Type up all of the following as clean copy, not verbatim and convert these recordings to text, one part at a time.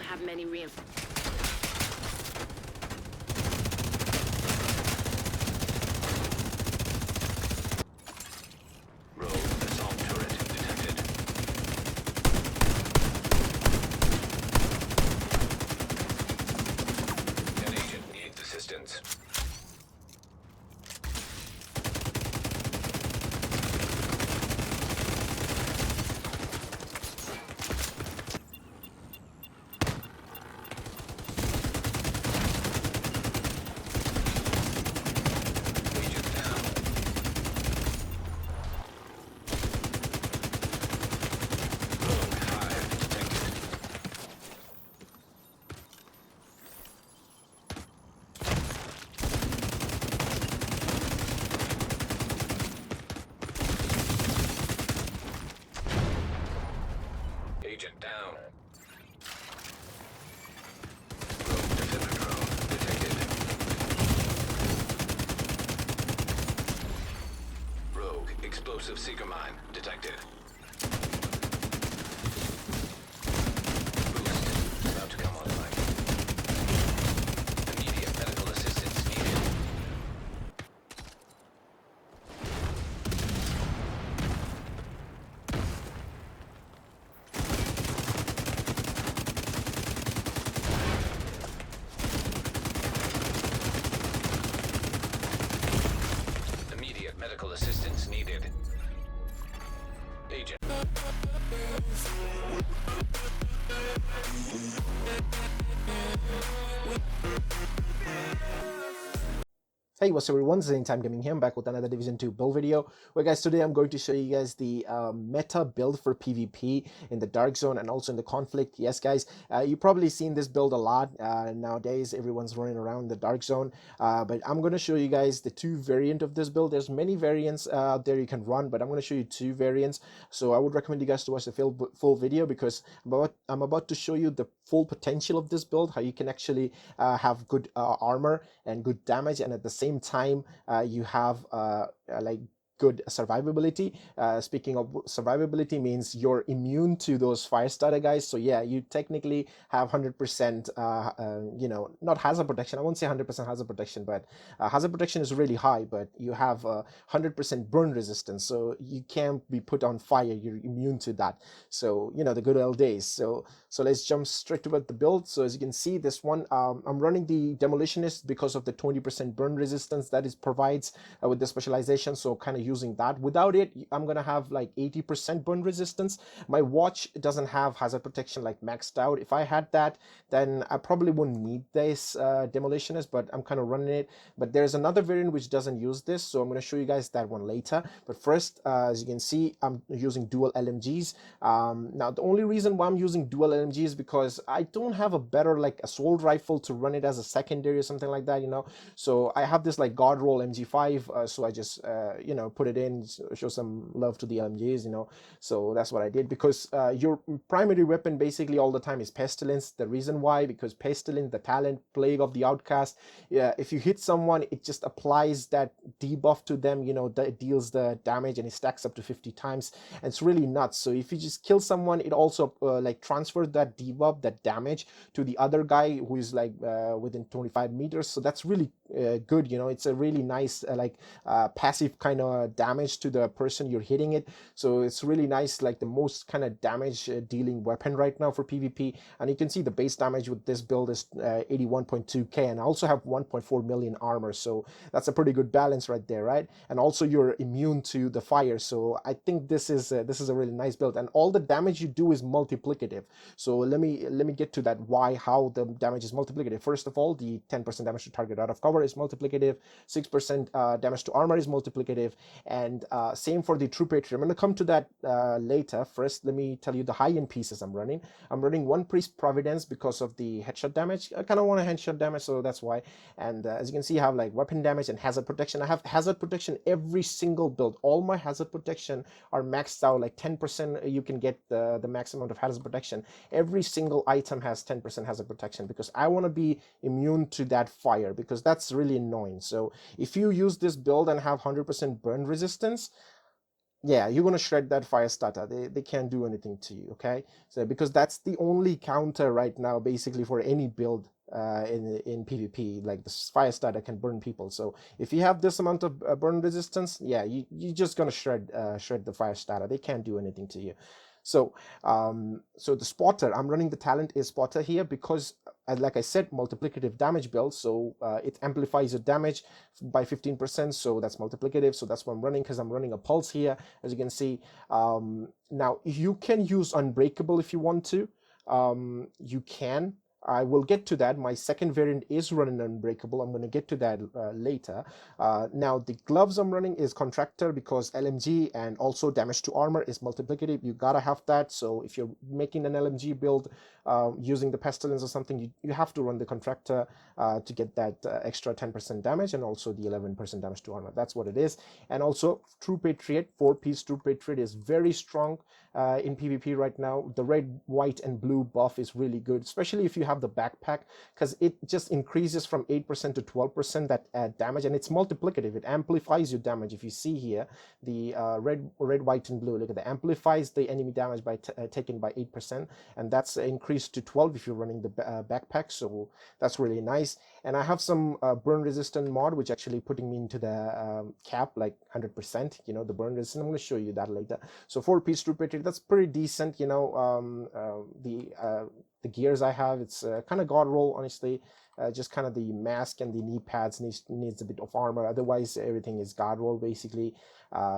have many reinforcements. Agent down. Rogue defender drone detected. Rogue explosive seeker mine detected. Boost about to come online. Immediate medical assistance needed. Medical assistance needed. Agent. Hey, what's up everyone, it's Time Gaming here. I'm back with another Division 2 build video, where guys today I'm going to show you guys the meta build for PvP in the Dark Zone and also in the Conflict. Yes guys, you've probably seen this build a lot nowadays. Everyone's running around the Dark Zone, but I'm going to show you guys the two variant of this build. There's many variants out there you can run, but I'm going to show you two variants. So I would recommend you guys to watch the full video, because I'm about to show you the full potential of this build, how you can actually have good armor and good damage, and at the same time you have like good survivability. Speaking of survivability, means you're immune to those fire starter guys. So yeah, you technically have 100% you know, not hazard protection. I won't say 100% hazard protection, but hazard protection is really high, but you have 100% burn resistance, so you can't be put on fire. You're immune to that. So you know, the good old days. So let's jump straight to the build. So as you can see, this one I'm running the Demolitionist because of the 20% burn resistance that it provides with the specialization. So kind of using that. Without it, I'm gonna have like 80% burn resistance. My watch doesn't have hazard protection like maxed out. If I had that, then I probably wouldn't need this Demolitionist, but I'm kind of running it. But there's another variant which doesn't use this, so I'm going to show you guys that one later. But first, as you can see, I'm using dual LMGs. Now the only reason why I'm using dual LMGs is because I don't have a better like assault rifle to run it as a secondary or something like that, you know. So I have this like God Roll MG5, so I just you know, put it in, show some love to the LMGs, you know. So that's what I did, because your primary weapon basically all the time is Pestilence. The reason why, because Pestilence, the talent, Plague of the Outcast, yeah, if you hit someone, it just applies that debuff to them, you know, that it deals the damage and it stacks up to 50 times, and it's really nuts. So if you just kill someone, it also like transfers that debuff, that damage, to the other guy who is like within 25 meters. So that's really good, you know. It's a really nice like passive kind of damage to the person you're hitting it. So it's really nice, like the most kind of damage dealing weapon right now for PvP. And you can see the base damage with this build is 81.2k, and I also have 1.4 million armor, so that's a pretty good balance right there, right? And also you're immune to the fire, so I think this is a really nice build, and all the damage you do is multiplicative. So let me get to that, how the damage is multiplicative. First of all, the 10% damage to target out of cover is multiplicative, 6% damage to armor is multiplicative, and same for the True Patriot. I'm going to come to that later. First, let me tell you the high-end pieces I'm running. I'm running one Priest Providence because of the headshot damage. I kind of want a headshot damage, so that's why. And as you can see, I have like weapon damage and hazard protection. I have hazard protection every single build. All my hazard protection are maxed out, like 10% you can get the max amount of hazard protection. Every single item has 10% hazard protection, because I want to be immune to that fire, because that's really annoying. So if you use this build and have 100% burn resistance, yeah, you're gonna shred that fire starter. They can't do anything to you, okay? So because that's the only counter right now, basically for any build in PvP. Like the fire starter can burn people. So if you have this amount of burn resistance, yeah, you're just gonna shred the fire starter. They can't do anything to you. So so the spotter, I'm running the talent is spotter here because like I said, multiplicative damage build, so it amplifies your damage by 15%, so that's multiplicative, so that's what I'm running because I'm running a pulse here, as you can see. Now you can use unbreakable if you want to. You can. I will get to that. My second variant is running unbreakable. I'm going to get to that later. Now the gloves I'm running is contractor because LMG and also damage to armor is multiplicative. You gotta have that. So if you're making an LMG build using the pestilence or something, you have to run the contractor to get that extra 10% damage and also the 11% damage to armor. That's what it is. And also True Patriot, 4-piece True Patriot is very strong in PvP right now. The red, white, and blue buff is really good, especially if you have the backpack, because it just increases from 8% to 12% that damage, and it's multiplicative. It amplifies your damage. If you see here, the red, white, and blue, look at that, amplifies the enemy damage by taken by 8%, and that's increased to 12 if you're running the backpack. So that's really nice. And I have some burn resistant mod, which actually putting me into the cap like 100%. You know, the burn resistant. I'm going to show you that later. So 4-piece True Patriot, that's pretty decent. You know, the gears I have, it's kind of god roll, honestly. Just kind of the mask and the knee pads needs a bit of armor. Otherwise, everything is god roll basically.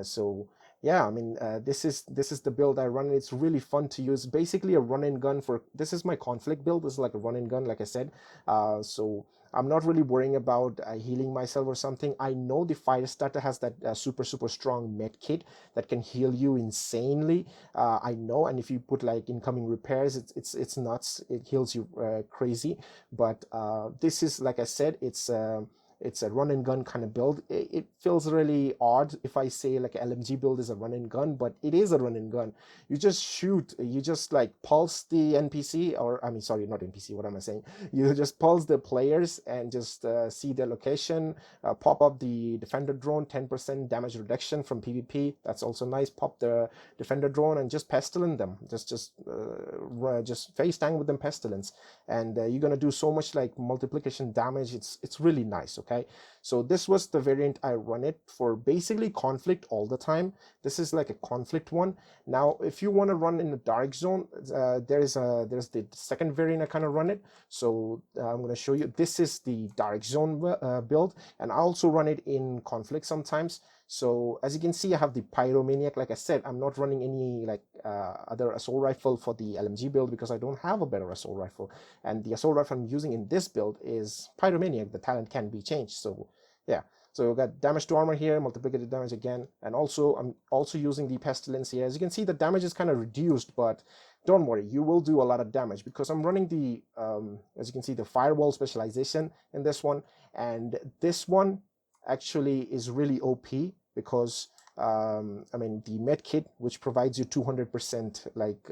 So yeah, I mean, this is the build I run. It's really fun to use. Basically a run and gun for, this is my conflict build. This is like a run and gun, like I said. So I'm not really worrying about healing myself or something. I know the fire starter has that super strong med kit that can heal you insanely. I know, and if you put like incoming repairs, it's nuts. It heals you crazy. But this is, like I said, it's a run and gun kind of build. It feels really odd if I say like an LMG build is a run and gun, but it is a run and gun. You just shoot, you just like pulse the NPC, or I mean, sorry, not NPC, what am I saying? You just pulse the players and just see their location, pop up the defender drone, 10% damage reduction from PvP. That's also nice. Pop the defender drone and just pestilence them. Just face tank with them pestilence, and you're gonna do so much like multiplication damage. It's really nice. Okay, so this was the variant I run it for, basically conflict all the time. This is like a conflict one. Now if you want to run in the dark zone, there's the second variant I kind of run it. So I'm going to show you. This is the dark zone build, and I also run it in conflict sometimes. So as you can see, I have the Pyromaniac. Like I said, I'm not running any like other assault rifle for the LMG build because I don't have a better assault rifle. And the assault rifle I'm using in this build is Pyromaniac. The talent can be changed. So yeah. So we've got damage to armor here, multiplicative damage again, and also I'm also using the pestilence here. As you can see, the damage is kind of reduced, but don't worry, you will do a lot of damage because I'm running the, as you can see, the firewall specialization in this one, and this one actually is really OP because I mean, the med kit, which provides you 200% like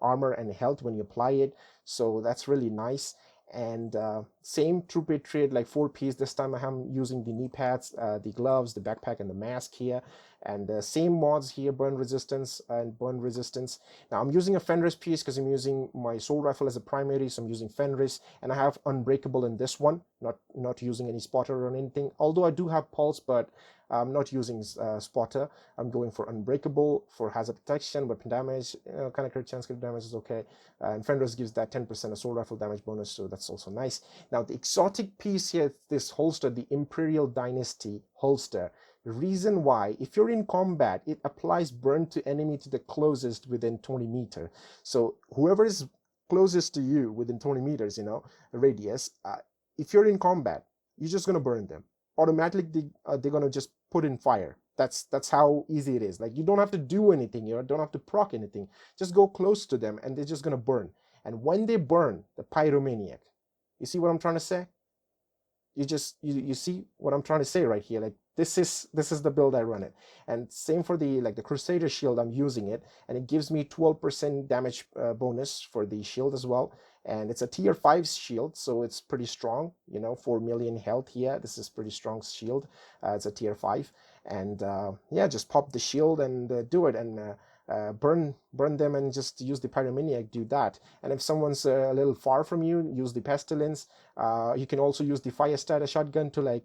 armor and health when you apply it, so that's really nice. And same True Patriot, like 4-piece. This time I am using the knee pads, the gloves, the backpack, and the mask here. And same mods here, burn resistance and burn resistance. Now I'm using a Fenris piece because I'm using my soul rifle as a primary, so I'm using Fenris, and I have unbreakable in this one, not using any spotter or anything. Although I do have pulse, but I'm not using spotter. I'm going for unbreakable for hazard protection, weapon damage, kind of crit chance, crit damage is okay. And Fenris gives that 10% assault rifle damage bonus, so that's also nice. Now the exotic piece here, this holster, the Imperial Dynasty holster. The reason why, if you're in combat, it applies burn to enemy to the closest within 20 meters. So whoever is closest to you within 20 meters, you know, radius, if you're in combat, you're just gonna burn them. Automatically, they're gonna just put in fire. That's how easy it is. Like, you don't have to do anything, you don't have to proc anything. Just go close to them and they're just gonna burn. And when they burn, the Pyromaniac, you see what I'm trying to say? You see what I'm trying to say right here. Like, this is the build I run it. And same for the Crusader shield, I'm using it, and it gives me 12% damage bonus for the shield as well. And it's a tier 5 shield, so it's pretty strong, you know, 4 million health here. This is pretty strong shield. It's a tier 5. and yeah, just pop the shield and do it, and burn them, and just use the pyromaniac, do that. And if someone's a little far from you, use the pestilence. You can also use the fire starter shotgun to like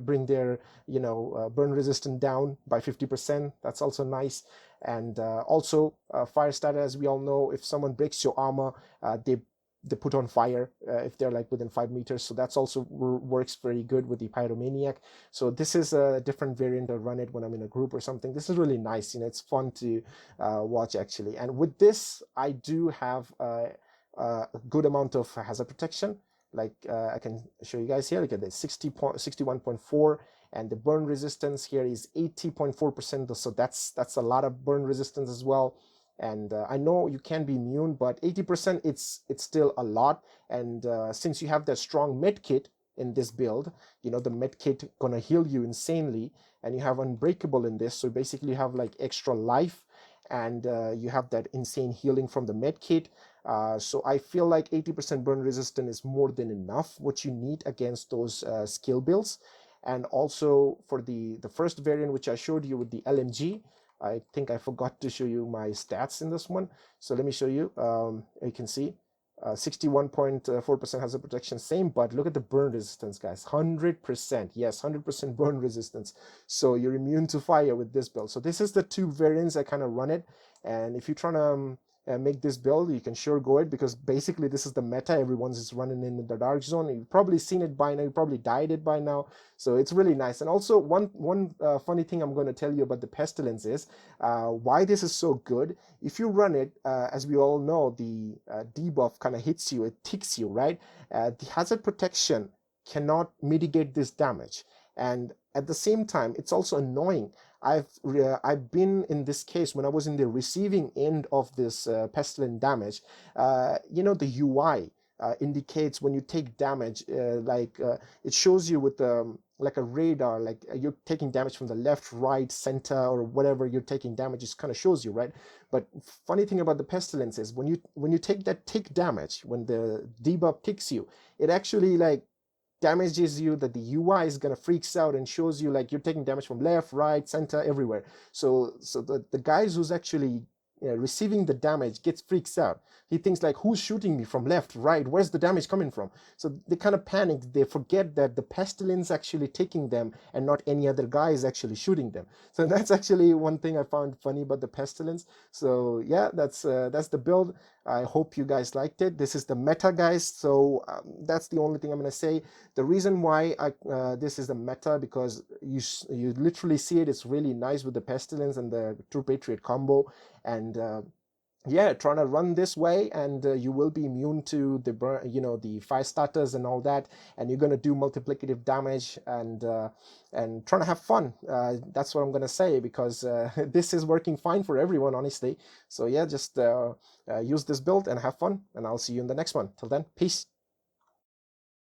bring their burn resistance down by 50%. That's also nice. And also fire starter, as we all know, if someone breaks your armor, they put on fire if they're like within 5 meters. So that's also works very good with the pyromaniac. So this is a different variant. I run it when I'm in a group or something. This is really nice. It's fun to watch actually. And with this, I do have a good amount of hazard protection. Like I can show you guys here. Look at this, 61.4, and the burn resistance here is 80.4%. So that's a lot of burn resistance as well. And I know you can be immune, but 80%, it's still a lot. And since you have that strong med kit in this build, the med kit gonna heal you insanely, and you have unbreakable in this. So basically you have like extra life, and you have that insane healing from the med kit. So I feel like 80% burn resistance is more than enough what you need against those skill builds. And also for the first variant, which I showed you with the LMG, I think I forgot to show you my stats in this one. So let me show you. You can see 61.4% hazard protection, same, but look at the burn resistance, guys. 100%. Yes, 100% burn resistance. So you're immune to fire with this build. So this is the two variants I kind of run it. And if you're trying to make this build, you can sure go it, because basically this is the meta. Everyone's just running in the dark zone. You've probably seen it by now. You probably dyed it by now. So it's really nice. And also one funny thing I'm going to tell you about the pestilence is why this is so good. If you run it, as we all know, the debuff kind of hits you, it ticks you, right? The hazard protection cannot mitigate this damage, and at the same time it's also annoying. I've been in this case when I was in the receiving end of this pestilent damage. The UI indicates when you take damage, it shows you with like a radar, like you're taking damage from the left, right, center, or whatever you're taking damage. It kind of shows you, right? But funny thing about the pestilence is when you take that tick damage, when the debuff ticks you, it actually like damages you, that the UI is gonna freaks out and shows you like you're taking damage from left, right, center, everywhere. So the guys who's actually receiving the damage gets freaks out. He thinks like, who's shooting me from left, right? Where's the damage coming from? So they kind of panic. They forget that the pestilence actually taking them and not any other guy is actually shooting them. So that's actually one thing I found funny about the pestilence. So yeah, that's the build. I hope you guys liked it. This is the meta, guys. So that's the only thing I'm gonna say. The reason why this is the meta, because you literally see it. It's really nice with the pestilence and the True Patriot combo. And yeah, trying to run this way, and you will be immune to the fire starters and all that, and you're gonna do multiplicative damage, and trying to have fun. That's what I'm gonna say, because this is working fine for everyone, honestly. So yeah, just use this build and have fun, and I'll see you in the next one. Till then, peace.